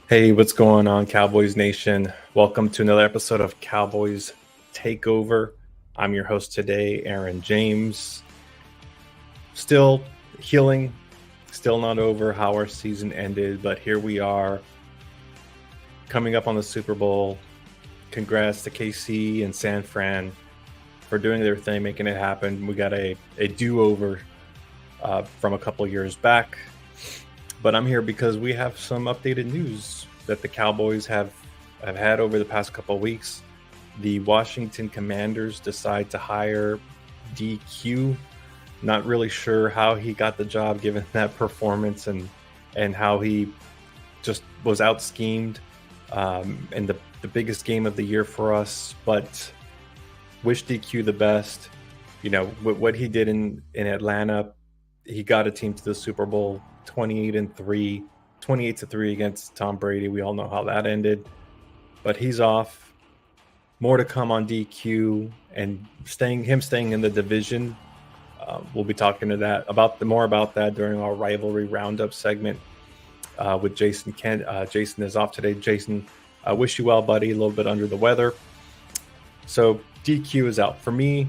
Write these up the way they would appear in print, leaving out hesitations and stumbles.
Hey, what's going on, Cowboys Nation? Welcome to another episode of Cowboys Takeover. I'm your host today, Aaron James. Still healing, still not over how our season ended, but here we are coming up on the Super Bowl. Congrats to KC and San Fran for doing their thing, making it happen. We got a do-over from a couple years back. But I'm here because we have some updated news that the Cowboys have had over the past couple of weeks. The Washington Commanders decide to hire DQ. Not really sure how he got the job given that performance and how he just was out schemed in the biggest game of the year for us. But wish DQ the best. You know, what he did in Atlanta, he got a team to the Super Bowl 28-3 against Tom Brady. We all know how that ended, but he's off. More to come on DQ and staying in the division. We'll be talking more about that during our rivalry roundup segment with Jason Kent. Jason is off today. Jason, I wish you well, buddy. A little bit under the weather. So DQ is out. For me,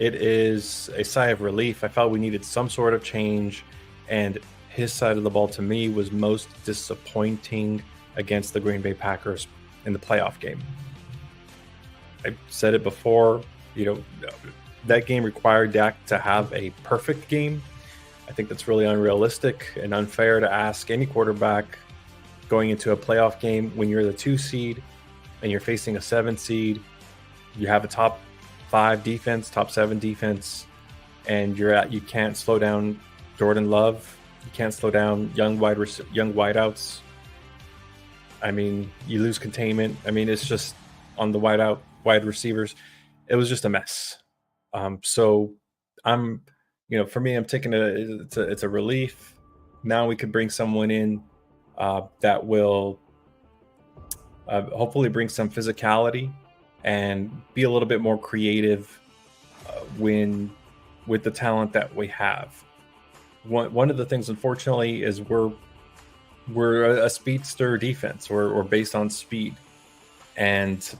it is a sigh of relief. I felt we needed some sort of change, and his side of the ball to me was most disappointing against the Green Bay Packers in the playoff game. I said it before, that game required Dak to have a perfect game. I think that's really unrealistic and unfair to ask any quarterback going into a playoff game when you're the 2 seed and you're facing a 7 seed. You have a top 5 defense, top 7 defense, and you can't slow down Jordan Love. You can't slow down young wideouts. I mean, you lose containment. I mean, it's just on the wide receivers. It was just a mess. So I'm, for me, I'm taking it's a relief. Now we could bring someone in that will hopefully bring some physicality and be a little bit more creative with the talent that we have. One of the things, unfortunately, is we're a speedster defense. We're based on speed, and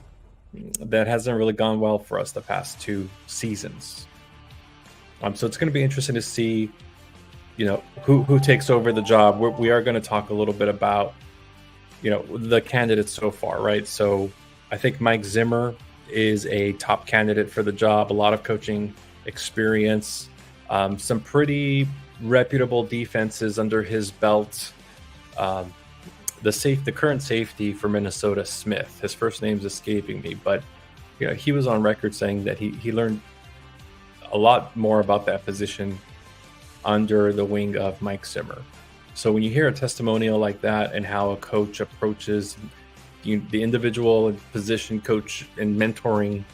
that hasn't really gone well for us the past 2 seasons. So it's going to be interesting to see, who takes over the job. We are going to talk a little bit about, the candidates so far, right? So I think Mike Zimmer is a top candidate for the job. A lot of coaching experience, some pretty reputable defenses under his belt. The current safety for Minnesota, Smith, his first name's escaping me, but he was on record saying that he learned a lot more about that position under the wing of Mike Zimmer. So when you hear a testimonial like that and how a coach approaches the individual and position coach and mentoring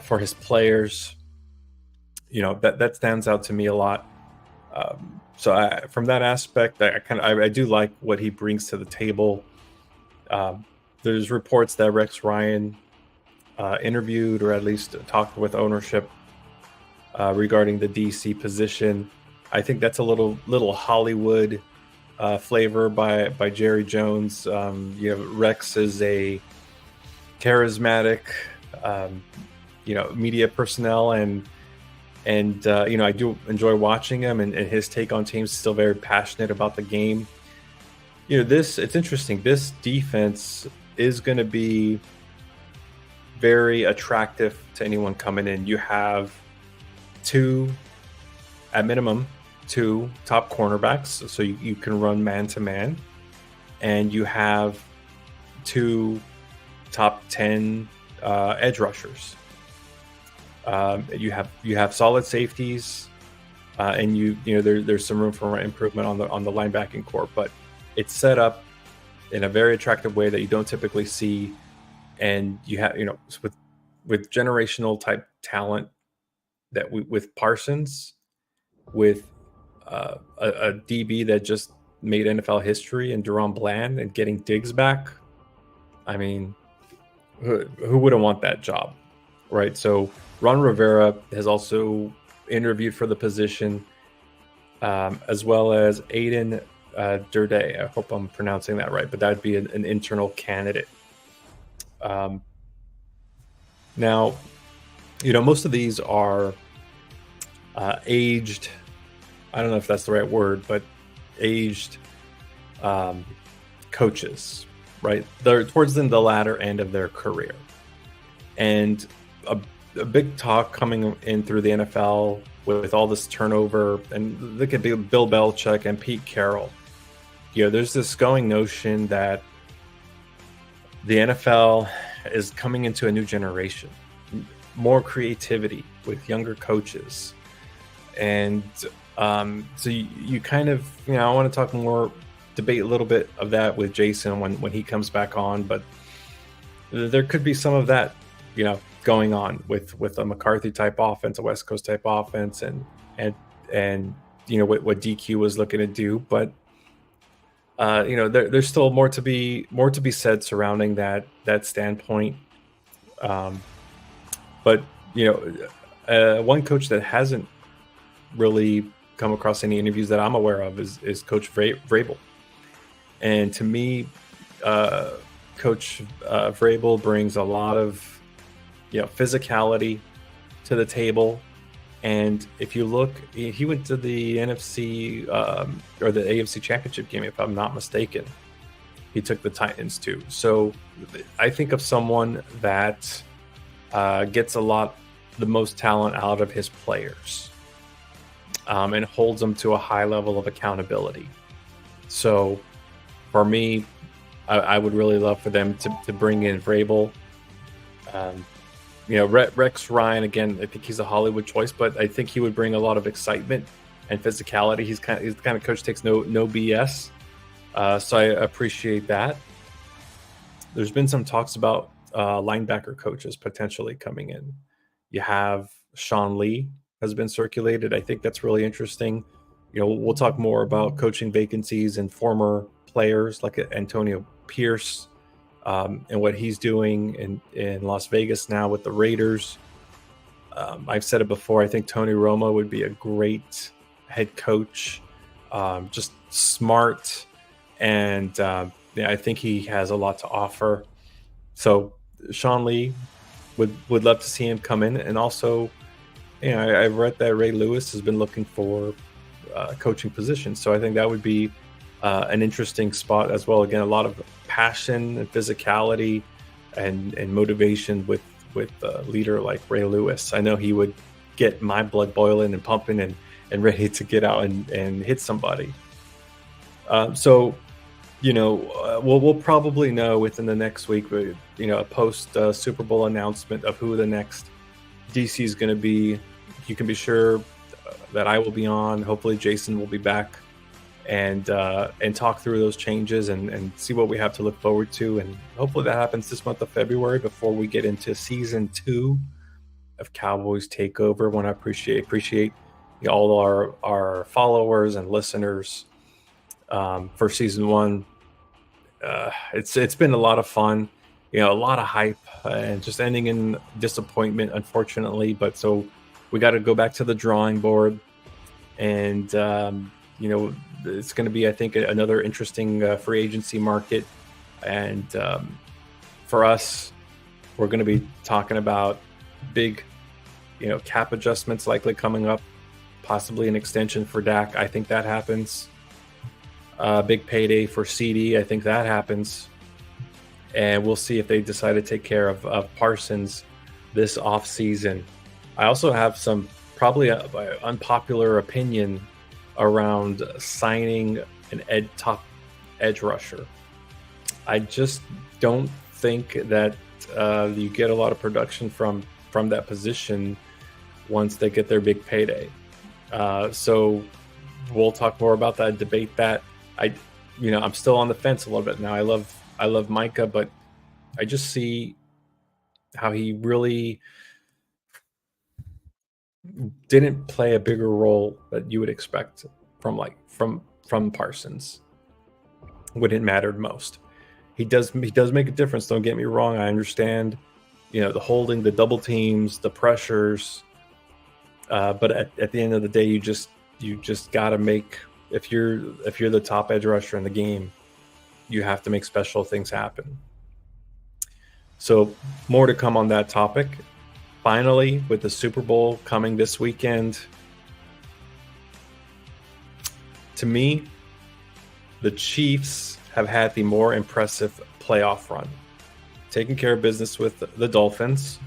for his players, that stands out to me a lot. So from that aspect, I do like what he brings to the table. There's reports that Rex Ryan interviewed or at least talked with ownership regarding the DC position. I think that's a little Hollywood flavor by Jerry Jones. Rex is a charismatic, media personnel, and I do enjoy watching him, and his take on teams is still very passionate about the game. It's interesting. This defense is going to be very attractive to anyone coming in. You have at minimum, two top cornerbacks, so you can run man-to-man, and you have 2 top 10 edge rushers. You have solid safeties, and there's some room for improvement on the linebacking core, but it's set up in a very attractive way that you don't typically see, and you have with generational type talent that with Parsons, with a DB that just made NFL history and Deron Bland, and getting Diggs back. I mean, who wouldn't want that job, right? So Ron Rivera has also interviewed for the position, as well as Aiden Durde. I hope I'm pronouncing that right, but that'd be an internal candidate. Now, most of these are aged. I don't know if that's the right word, but aged coaches, right? They're towards the latter end of their career. And a big talk coming in through the NFL with all this turnover, and look at Bill Belichick and Pete Carroll. There's this going notion that the NFL is coming into a new generation, more creativity with younger coaches. And so you kind of, I want to talk more, debate a little bit of that with Jason when he comes back on, but there could be some of that, going on with a McCarthy type offense, a West Coast type offense, and what DQ was looking to do. But there's still more to be said surrounding that standpoint. But one coach that hasn't really come across any interviews that I'm aware of is Coach Vrabel. And to me, Coach Vrabel brings a lot of physicality to the table. And if you look, he went to the NFC or the AFC Championship game, if I'm not mistaken. He took the Titans too. So I think of someone that gets the most talent out of his players, and holds them to a high level of accountability. So for me, I would really love for them to bring in Vrabel. Rex Ryan, again, I think he's a Hollywood choice, but I think he would bring a lot of excitement and physicality. He's the kind of coach who takes no BS. So I appreciate that. There's been some talks about linebacker coaches potentially coming in. You have Sean Lee has been circulated. I think that's really interesting. We'll talk more about coaching vacancies and former players like Antonio Pierce, and what he's doing in Las Vegas now with the Raiders. I've said it before. I think Tony Romo would be a great head coach, just smart, and I think he has a lot to offer. So Sean Lee would love to see him come in, and also, I read that Ray Lewis has been looking for coaching positions, so I think that would be an interesting spot as well. Again, a lot of passion and physicality and motivation with a leader like Ray Lewis. I know he would get my blood boiling and pumping and ready to get out and hit somebody. So we'll probably know within the next week, a post Super Bowl announcement of who the next DC is going to be. You can be sure that I will be on. Hopefully Jason will be back and talk through those changes and see what we have to look forward to. And hopefully that happens this month of February before we get into season 2 of Cowboys Takeover. I want to appreciate all our followers and listeners for season 1. It's been a lot of fun, a lot of hype, and just ending in disappointment, unfortunately. But so we got to go back to the drawing board, and it's going to be, I think, another interesting free agency market. And for us, we're going to be talking about big, cap adjustments likely coming up, possibly an extension for Dak. I think that happens. Big payday for CD. I think that happens. And we'll see if they decide to take care of Parsons this offseason. I also have some probably unpopular opinion around signing an top edge rusher. I just don't think that you get a lot of production from that position once they get their big payday. So we'll talk more about that, debate that. I'm still on the fence a little bit now. I love Micah, but I just see how he really didn't play a bigger role that you would expect from Parsons when it mattered most. He does make a difference. Don't get me wrong. I understand, the holding, the double teams, the pressures. But at the end of the day, you just got to make if you're the top edge rusher in the game, you have to make special things happen. So more to come on that topic. Finally, with the Super Bowl coming this weekend, to me, the Chiefs have had the more impressive playoff run, taking care of business with the Dolphins,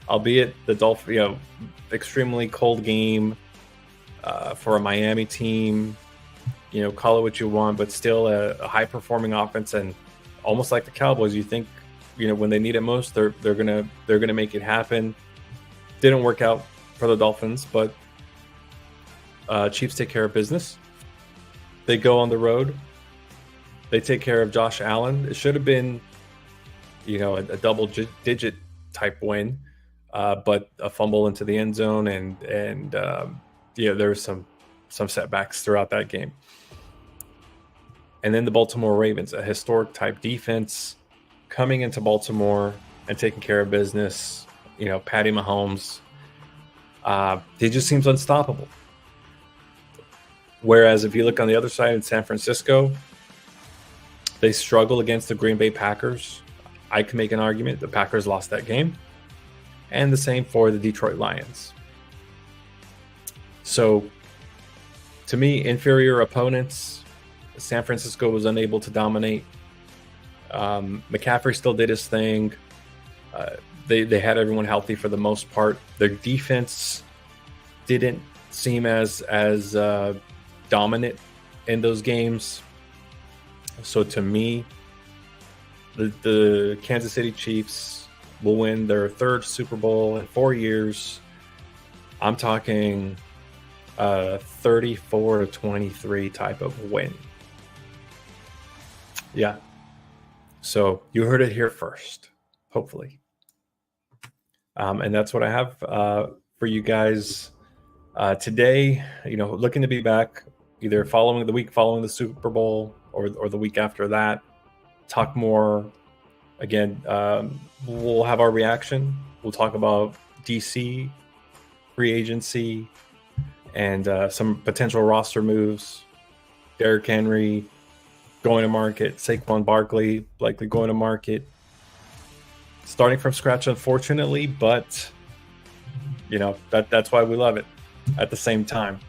albeit the Dolphins, extremely cold game for a Miami team. Call it what you want, but still a high-performing offense, and almost like the Cowboys, you think, when they need it most, they're gonna make it happen. Didn't work out for the Dolphins, but Chiefs take care of business. They go on the road. They take care of Josh Allen. It should have been, a double-digit type win, but a fumble into the end zone, and there was some setbacks throughout that game. And then the Baltimore Ravens, a historic type defense, coming into Baltimore and taking care of business. Patty Mahomes, he just seems unstoppable. Whereas if you look on the other side in San Francisco, they struggle against the Green Bay Packers. I can make an argument the Packers lost that game. And the same for the Detroit Lions. So, to me, inferior opponents. San Francisco was unable to dominate. McCaffrey still did his thing. They had everyone healthy for the most part. Their defense didn't seem as dominant in those games. So to me, the Kansas City Chiefs will win their third Super Bowl in 4 years. I'm talking 34-23 type of win. Yeah. So you heard it here first, hopefully. And that's what I have for you guys today. Looking to be back either following the Super Bowl or the week after that. Talk more. Again, we'll have our reaction. We'll talk about DC, free agency, and some potential roster moves. Derrick Henry going to market, Saquon Barkley likely going to market. Starting from scratch, unfortunately, but that's why we love it at the same time.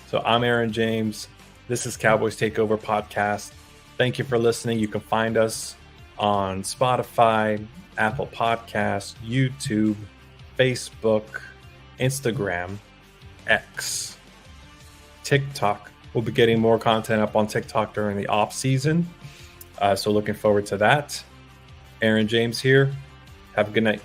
So I'm Aaron James. This is Cowboys Takeover Podcast. Thank you for listening. You can find us on Spotify, Apple Podcasts, YouTube, Facebook, Instagram, X, TikTok. We'll be getting more content up on TikTok during the off season. So looking forward to that. Aaron James here. Have a good night.